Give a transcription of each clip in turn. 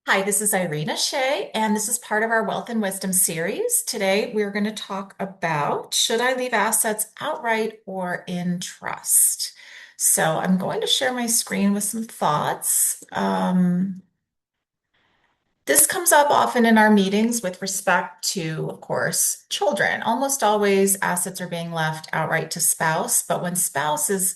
Hi, this is Irina Shea, and this is part of our Wealth and Wisdom series. Today, we're going to talk about should I leave assets outright or in trust? So, I'm going to share my screen with some thoughts. This comes up often in our meetings with respect to, of course, children. Almost always assets are being left outright to spouse, but when spouse is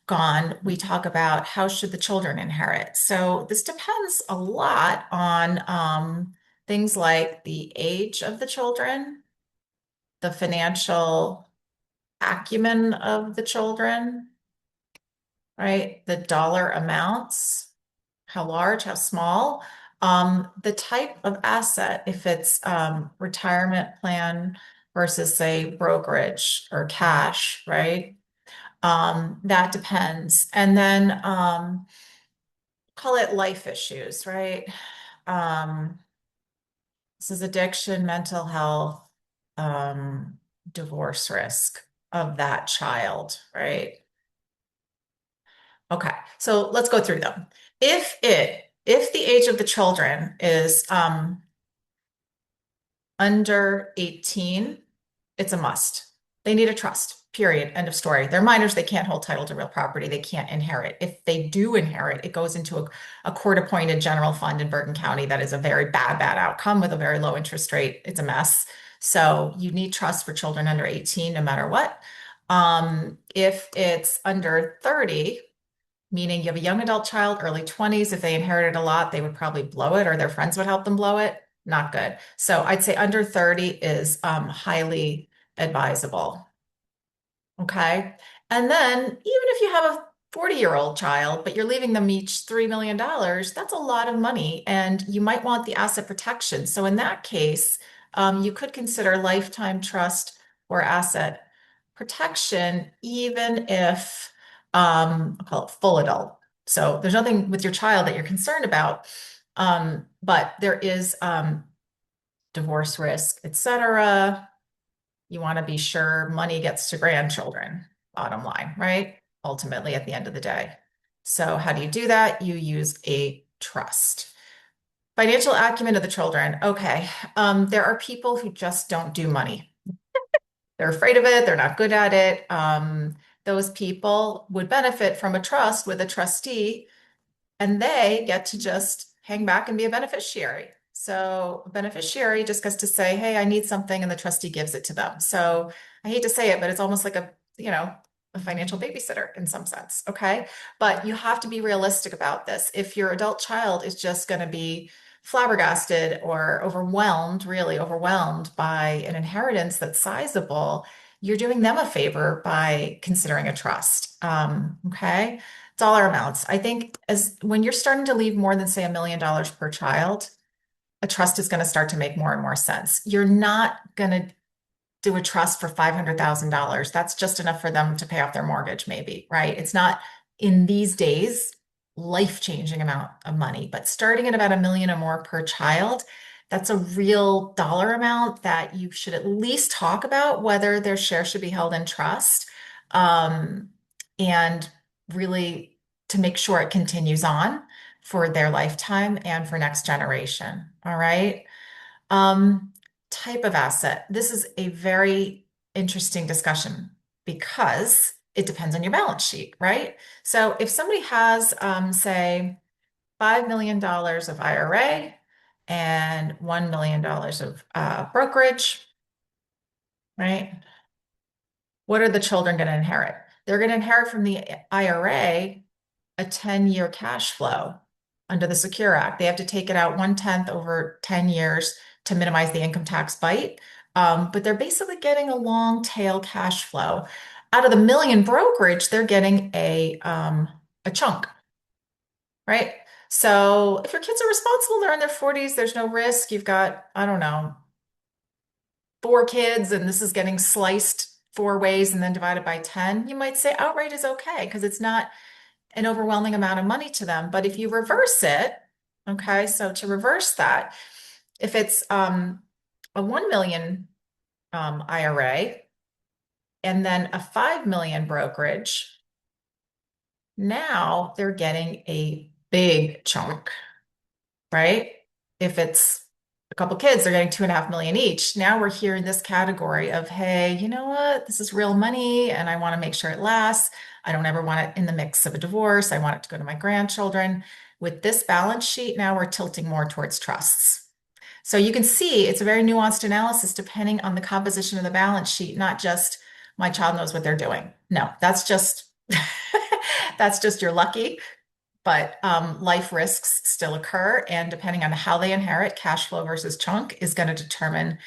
gone, we talk about how should the children inherit. So this depends a lot on things like the age of the children, the financial acumen of the children, right? The dollar amounts, how large, how small, the type of asset, if it's retirement plan versus say brokerage or cash, right? That depends. And then call it life issues, right? Um, this is addiction, mental health, divorce risk of that child, right? Okay, so let's go through them. If the age of the children is under 18, it's a must. They need a trust, period. End of story. They're minors. They can't hold title to real property. They can't inherit. If they do inherit, it goes into a court-appointed general fund in Bergen County. That is a very bad, bad outcome with a very low interest rate. It's a mess. So you need trust for children under 18, no matter what. If it's under 30, meaning you have a young adult child, early 20s. If they inherited a lot, they would probably blow it or their friends would help them blow it. Not good. So I'd say under 30 is highly advisable. Okay. And then even if you have a 40-year-old child, but you're leaving them each $3 million, that's a lot of money. And you might want the asset protection. So in that case, you could consider lifetime trust or asset protection, even if I'll call it full adult. So there's nothing with your child that you're concerned about. But there is divorce risk, etc. You want to be sure money gets to grandchildren, bottom line, right? Ultimately, at the end of the day. So, how do you do that? You use a trust. Financial acumen of the children. Okay. There are people who just don't do money. They're afraid of it, they're not good at it. Those people would benefit from a trust with a trustee and they get to just hang back and be a beneficiary. So a beneficiary just gets to say, hey, I need something, and the trustee gives it to them. So I hate to say it, but it's almost like a financial babysitter in some sense. Okay. But you have to be realistic about this. If your adult child is just going to be flabbergasted or overwhelmed, really overwhelmed by an inheritance that's sizable, you're doing them a favor by considering a trust. Okay. Dollar amounts. I think as when you're starting to leave more than, say, $1 million per child, a trust is going to start to make more and more sense. You're not going to do a trust for $500,000. That's just enough for them to pay off their mortgage, maybe, right? It's not in these days life-changing amount of money, but starting at about 1 million or more per child, that's a real dollar amount that you should at least talk about whether their share should be held in trust. Um, and really to make sure it continues on for their lifetime and for next generation. All right. Um, Type of asset. This is a very interesting discussion because it depends on your balance sheet, right? So if somebody has, say, $5 million of IRA and $1 million of brokerage, right? What are the children going to inherit? They're going to inherit from the IRA a 10-year cash flow under the Secure Act. They have to take it out 1/10 over 10 years to minimize the income tax bite. But they're basically getting a long tail cash flow. Out of the million brokerage, they're getting a chunk, right? So if your kids are responsible, they're in their 40s, there's no risk. You've got, I don't know, 4 kids, and this is getting sliced 4 ways and then divided by 10. You might say outright is okay because it's not an overwhelming amount of money to them. But if you reverse it, okay, so to reverse that, if it's a 1 million IRA and then a 5 million brokerage, now they're getting a big chunk, right? If it's a couple kids, they're getting 2.5 million each. Now we're here in this category of, hey, you know what? This is real money and I want to make sure it lasts. I don't ever want it in the mix of a divorce. I want it to go to my grandchildren. With this balance sheet, now we're tilting more towards trusts. So you can see it's a very nuanced analysis depending on the composition of the balance sheet, not just my child knows what they're doing. No, that's just that's just you're lucky, but life risks still occur, and depending on how they inherit, cash flow versus chunk is going to determine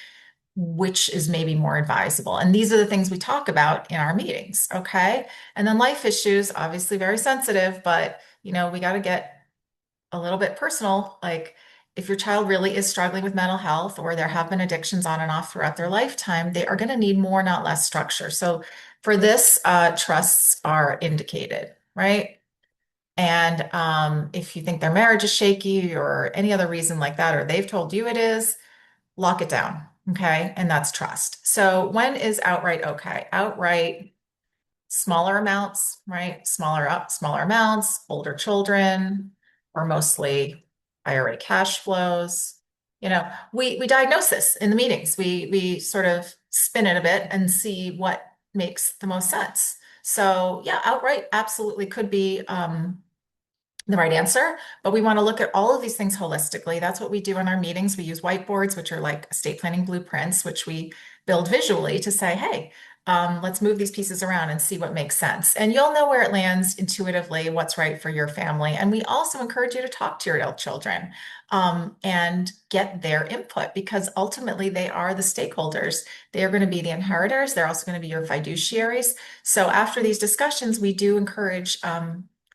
which is maybe more advisable. And these are the things we talk about in our meetings, okay? And then life issues, obviously very sensitive, but we got to get a little bit personal. Like if your child really is struggling with mental health or there have been addictions on and off throughout their lifetime, they are going to need more, not less structure. So for this, trusts are indicated, right? And if you think their marriage is shaky or any other reason like that, or they've told you it is, lock it down. Okay. And that's trust. So when is outright okay? Outright smaller amounts, right? Smaller amounts, older children, or mostly IRA cash flows. We diagnose this in the meetings. We sort of spin it a bit and see what makes the most sense. So yeah, outright absolutely could be the right answer, but we want to look at all of these things holistically. That's what we do in our meetings. We use whiteboards, which are like estate planning blueprints, which we build visually to say, hey, let's move these pieces around and see what makes sense. And you'll know where it lands intuitively, what's right for your family. And we also encourage you to talk to your adult children and get their input because ultimately they are the stakeholders. They are going to be the inheritors. They're also going to be your fiduciaries. So after these discussions, we do encourage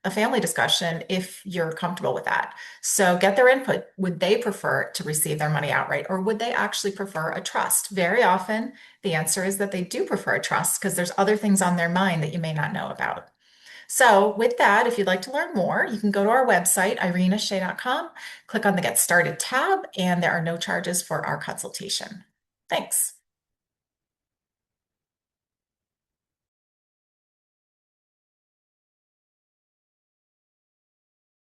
a family discussion if you're comfortable with that. So get their input. Would they prefer to receive their money outright or would they actually prefer a trust? Very often, the answer is that they do prefer a trust because there's other things on their mind that you may not know about. So with that, if you'd like to learn more, you can go to our website, irinashea.com, click on the Get Started tab, and there are no charges for our consultation. Thanks.